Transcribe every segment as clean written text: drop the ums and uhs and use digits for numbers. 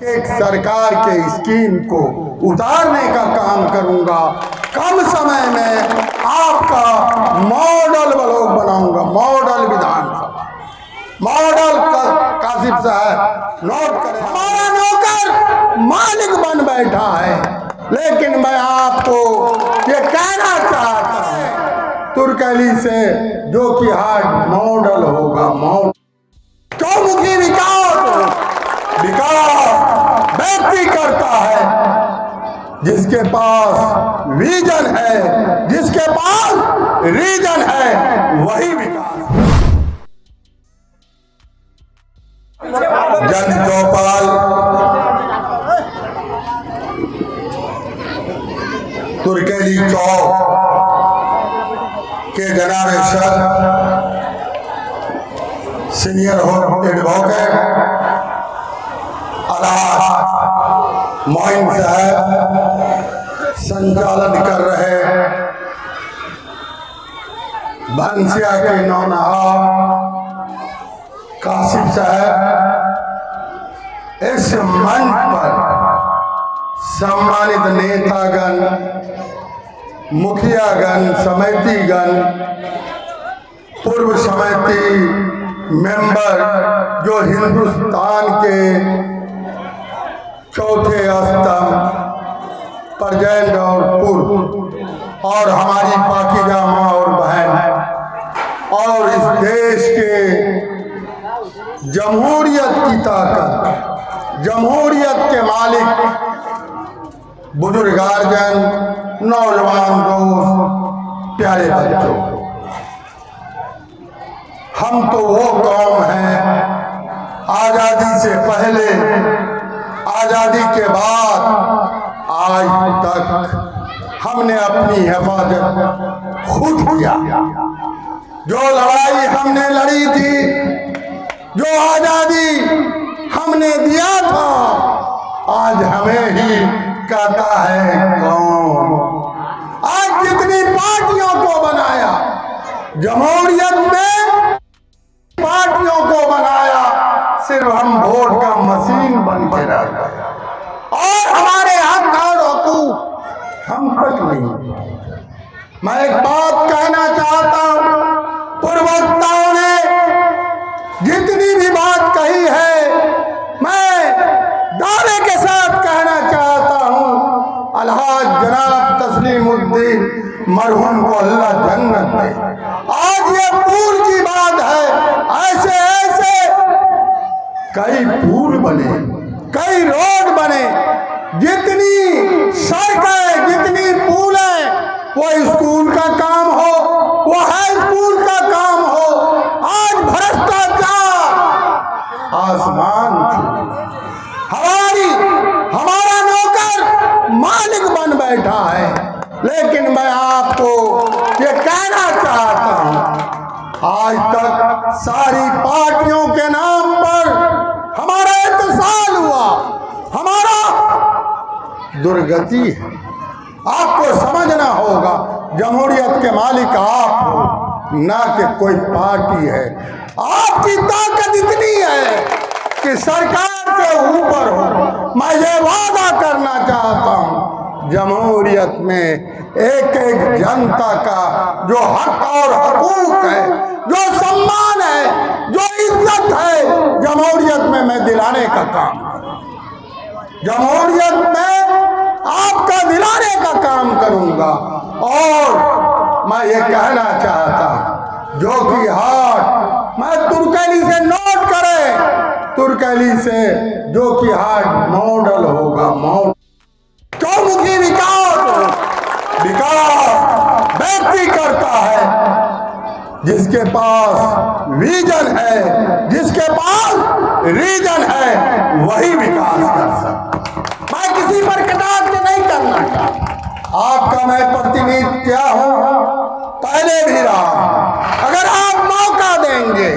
एक सरकार के स्कीम को उतारने का काम करूंगा। कम समय में आपका मॉडल ब्लॉक बनाऊंगा, मॉडल विधानसभा, मॉडल कासिफ साहब नोट करें। हमारा नौकर मालिक बन बैठा है, लेकिन मैं आपको ये कहना चाहता हूं तुर्कली से जो कि हार्ड मॉडल होगा, मॉडल चौमुखी विकास व्यक्ति करता है जिसके पास विजन है, जिसके पास रीजन है, वही विकास। जन चौपाल तुर्कली चौक के जनाब सीनियर एडवोकेट मोइन साहब संचालन कर रहे भंसिया के नौनहा कासिफ साहब, इस मंच पर सम्मानित नेतागण, मुखियागण, समितिगण, पूर्व समिति मेंबर जो हिंदुस्तान के चौथे स्तंभ प्रजेंट और पूर्व और हमारी पाकीज़ा माँ और बहन और इस देश के जमहूरियत की ताकत, जमहूरियत के मालिक, बुजुर्ग गार्जियन, नौजवान दोस्त, प्यारे बच्चों, हम तो वो कौम हैं आज़ादी से पहले, आज़ादी के बाद आज तक हमने अपनी हिफाजत खुद किया। जो लड़ाई हमने लड़ी थी, जो आज़ादी हमने दिया था, आज हमें ही कहता है कौन। आज जितनी पार्टियों को बनाया, जमहूरियत में पार्टियों को बनाया, सिर्फ हम वोट का मशीन बन के रह गए और हमारे हक और हुकूक हम तक नहीं। मैं एक बात कहना चाहता हूं, पूर्ववक्ताओं ने जितनी भी बात कही है, मैं दावे के साथ कहना चाहता हूं, अलहाज जनाब तस्लीमुद्दीन मरहूम को अल्लाह जन्नत दे। आज ये पुल की बात है, ऐसे ऐसे कई पुल बने, कई रोड बने, जितनी सड़कें, जितनी पुल है, वो स्कूल का काम हो, वो हाई स्कूल का काम हो। आज भ्रष्टाचार आसमान हमारा नौकर मालिक बन बैठा है, लेकिन मैं आपको ये कहना चाहता हूं, आज तक सारी पार्टियों के नाम पर हमारा इत्तेसाल हुआ, हमारा दुर्गति है। आपको समझना होगा, जमहूरियत के मालिक आप हो, ना कि कोई पार्टी है। आपकी ताकत इतनी है कि सरकार से ऊपर हो। मैं ये वादा करना चाहता हूँ, जमहूरियत में एक एक जनता का जो हक और हुकूक है, जो सम्मान है, जो इज्जत है, जमहूरियत में मैं दिलाने का काम करूँ। जमहूरियत में आपका दिलाने का काम करूंगा। और मैं ये कहना चाहता हूँ, जो कि हार्ट, मैं तुर्कली से नोट करें, तुर्कली से जो कि हार्ट मॉडल होगा, मॉडल चौमुखी विकास व्यक्ति करता है जिसके पास विजन है, जिसके पास रीजन है, वही विकास कर सकता। मैं किसी पर कटाक्ष नहीं करना चाहता। आपका मैं प्रतिनिधि क्या हूं, पहले भी रहा। अगर आप मौका देंगे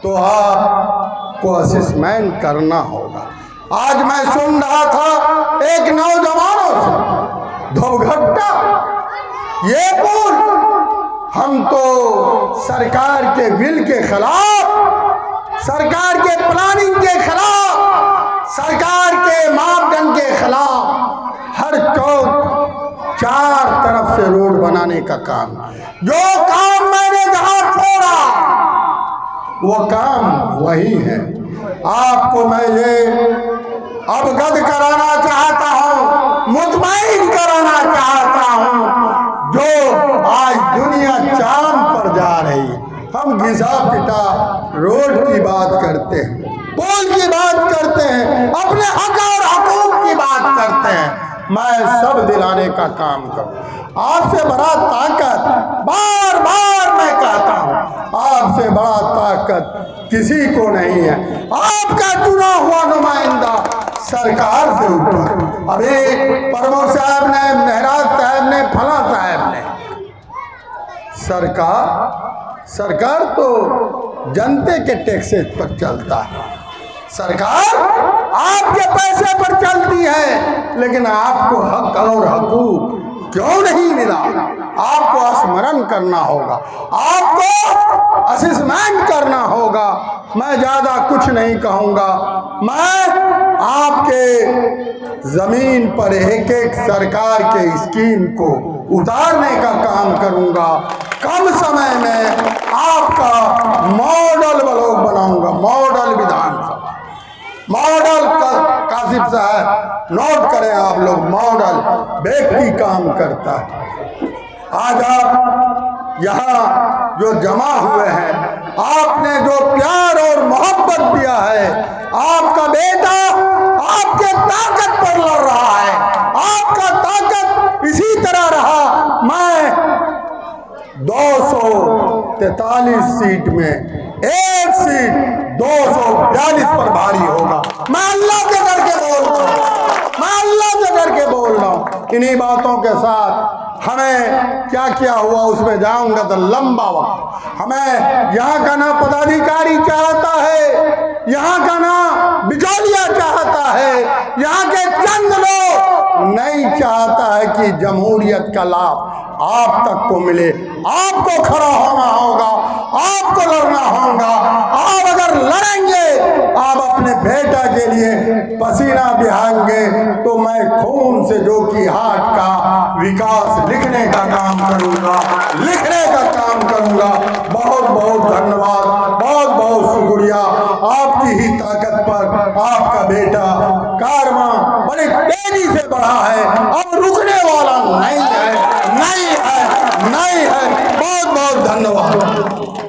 तो आपको असेसमेंट करना होगा। आज मैं सुन रहा था एक नौजवानों से, धोघट्टा, ये पुल हम तो सरकार के विल के खिलाफ, सरकार के प्लानिंग के खिलाफ बनाने का काम। जो काम मैंने जहां छोड़ा वो काम वही है। आपको मैं ये अवगत कराना चाहता हूं, मुतमईन कराना चाहता हूं। जो आज दुनिया चांद पर जा रही, हम घिसा पिटा रोड की बात करते हैं, पुल की बात करते हैं, अपने हक और हकूक की बात करते हैं। मैं सब दिलाने का काम करूं। आपसे बड़ा ताकत, बार बार मैं कहता हूं, आपसे बड़ा ताकत किसी को नहीं है। आपका चुना हुआ नुमाइंदा सरकार से ऊपर। अभी प्रमुख साहब ने, महराज साहब ने, फला साहब ने, सरकार तो जनते के टैक्सेस पर चलता है। सरकार आपके पैसे पर चलती है, लेकिन आपको हक और हकूक क्यों नहीं मिला? आपको स्मरण करना होगा, आपको असेसमेंट करना होगा। मैं ज्यादा कुछ नहीं कहूंगा। मैं आपके जमीन पर एक एक सरकार के स्कीम को उतारने का काम करूंगा। कम समय में आपका मॉडल ब्लॉक बनाऊंगा, मॉडल विधानसभा, मॉडल कासिफ साहब नोट करें आप लोग, मॉडल व्यक्ति काम करता है। आज आप यहाँ जो जमा हुए हैं, आपने जो प्यार और मोहब्बत दिया है, आपका बेटा आपके ताकत पर लड़ रहा है, आपका ताकत इसी तरह रहा। मैं 243 सीट में एक सीट 242 पर भारी होगा। मैं अल्लाह के डर के बोल रहा हूँ, मैं अल्लाह के डर के बोल रहा हूँ। इन्हीं बातों के साथ हमें क्या क्या हुआ उसमें जाऊंगा तो लंबा वक्त। हमें यहाँ का ना पदाधिकारी चाहता है, यहाँ का ना बिचौलिया चाहता है, यहाँ के चंद लोग नहीं चाहता है कि जमहूरियत का लाभ आप तक को मिले। आपको खड़ा होना होगा, आपको लड़ना होगा। आप अगर लड़ेंगे, आप अपने बेटा के लिए पसीना बहाएंगे, तो मैं खून से जो की हाट का विकास लिखने का काम करूंगा, लिखने का काम करूंगा। बहुत बहुत धन्यवाद, बहुत बहुत शुक्रिया। आपकी ही ताकत पर आपका बेटा कारवां बड़ी तेजी से बढ़ा है, अब रुकने वाला नहीं है, नहीं है, नहीं है। बहुत बहुत धन्यवाद।